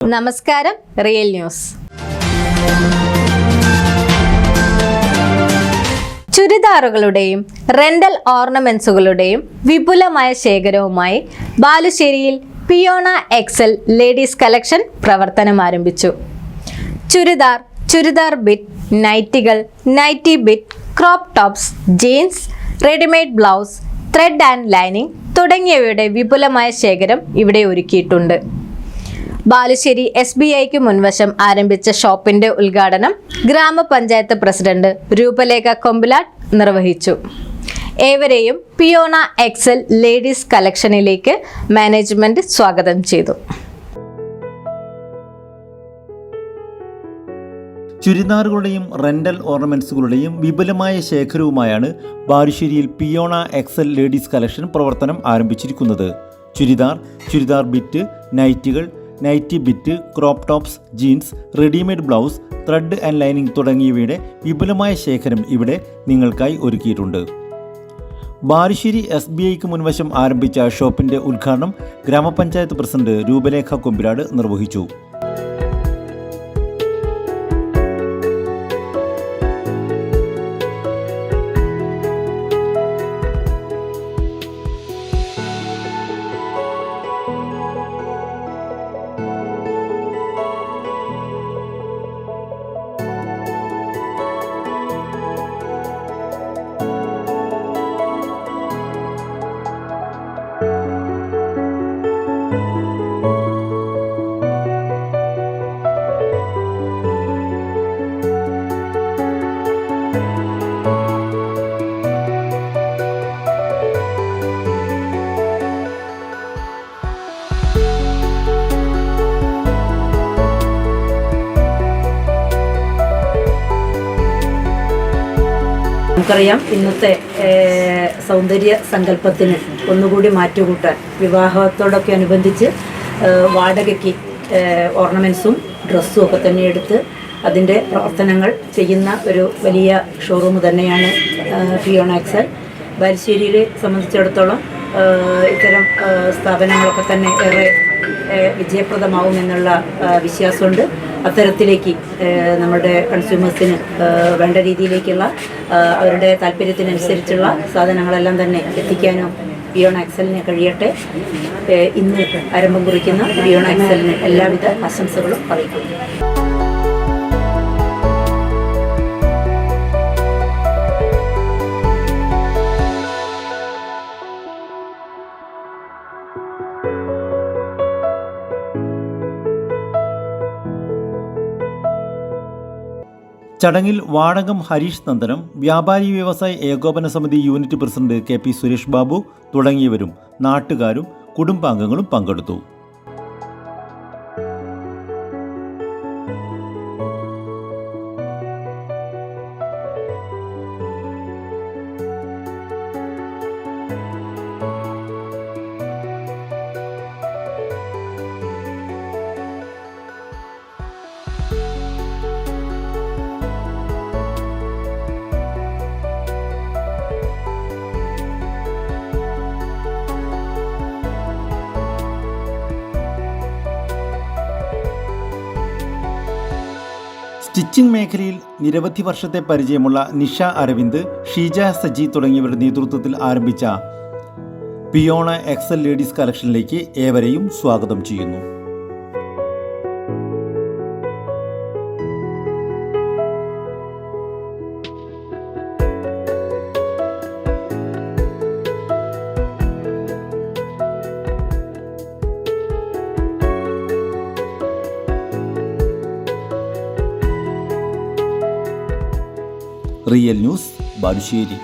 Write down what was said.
നമസ്കാരം, Real News. ചുരിദാറുകളുടെയും rental ഓർണമെന്റ്സുകളുടെയും വിപുലമായ ശേഖരവുമായി ബാലുശ്ശേരിയിൽ പിയോണ എക്സൽ ലേഡീസ് കളക്ഷൻ പ്രവർത്തനം ആരംഭിച്ചു. ചുരിദാർ ബിറ്റ്, നൈറ്റികൾ, nighty bit, crop tops, jeans, readymade blouse, thread and lining തുടങ്ങിയവയുടെ വിപുലമായ ശേഖരം ഇവിടെ ഒരുക്കിയിട്ടുണ്ട്. ബാലുശ്ശേരി SBIക്ക് മുൻവശം ആരംഭിച്ച ഷോപ്പിന്റെ ഉദ്ഘാടനം ഗ്രാമപഞ്ചായത്ത് പ്രസിഡന്റ് രൂപലേഖ കൊമ്പിലാട്ട് നിർവഹിച്ചു. ഏവരെയും പിയോണ എക്സൽ ലേഡീസ് കളക്ഷനിലേക്ക് മാനേജ്മെന്റ് സ്വാഗതം ചെയ്തു. ചുരിദാറുകളുടെയും റെന്റൽ ഓർണമെന്റ്സുകളുടെയും വിപുലമായ ശേഖരവുമായാണ് ബാലുശ്ശേരിയിൽ പിയോണ എക്സൽ ലേഡീസ് കളക്ഷൻ പ്രവർത്തനം ആരംഭിച്ചിരിക്കുന്നത്. ചുരിദാർ ബിറ്റ്, നൈറ്റികൾ, nighty bit, crop tops, jeans, readymade blouse, thread and lining തുടങ്ങിയവയുടെ വിപുലമായ ശേഖരം ഇവിടെ നിങ്ങൾക്കായി ഒരുക്കിയിട്ടുണ്ട്. ബാലുശ്ശേരി SBIക്ക് മുൻവശം ആരംഭിച്ച ഷോപ്പിന്റെ ഉദ്ഘാടനം ഗ്രാമപഞ്ചായത്ത് പ്രസിഡന്റ് രൂപലേഖ കൊമ്പിലാട് നിർവഹിച്ചു. നമുക്കറിയാം, ഇന്നത്തെ സൗന്ദര്യ സങ്കല്പത്തിന് ഒന്നുകൂടി മാറ്റുകൂട്ടാൻ വിവാഹത്തോടൊക്കെ അനുബന്ധിച്ച് വാടകയ്ക്ക് ഓർണമെൻറ്റ്സും ഡ്രസ്സും ഒക്കെ തന്നെ എടുത്ത് അതിൻ്റെ പ്രവർത്തനങ്ങൾ ചെയ്യുന്ന ഒരു വലിയ ഷോറൂം തന്നെയാണ് പിയോണ എക്സൽ. ബാലുശ്ശേരിയെ സംബന്ധിച്ചിടത്തോളം ഇത്തരം സ്ഥാപനങ്ങളൊക്കെ തന്നെ ഏറെ വിജയപ്രദമാവുമെന്നുള്ള വിശ്വാസമുണ്ട്. അത്തരത്തിലേക്ക് നമ്മുടെ കൺസ്യൂമേഴ്സിന് വേണ്ട രീതിയിലേക്കുള്ള അവരുടെ താല്പര്യത്തിനനുസരിച്ചുള്ള സാധനങ്ങളെല്ലാം തന്നെ എത്തിക്കാനും പിയോണ എക്സലിന് കഴിയട്ടെ. ഇന്ന് ആരംഭം കുറിക്കുന്ന പിയോണ എക്സലിന് എല്ലാവിധ ആശംസകളും അറിയിക്കുന്നു. ചടങ്ങിൽ വാടകം ഹരീഷ് നന്ദനം, വ്യാപാരി വ്യവസായ ഏകോപന സമിതി unit president KP Suresh Babu തുടങ്ങിയവരും നാട്ടുകാരും കുടുംബാംഗങ്ങളും പങ്കെടുത്തു. സ്റ്റിച്ചിങ് മേഖലയിൽ നിരവധി വർഷത്തെ പരിചയമുള്ള നിഷ അരവിന്ദ്, ഷീജ സജി തുടങ്ങിയവരുടെ നേതൃത്വത്തിൽ ആരംഭിച്ച പിയോണ എക്സൽ ലേഡീസ് കളക്ഷനിലേക്ക് ഏവരെയും സ്വാഗതം ചെയ്യുന്നു. Real news, Balussery.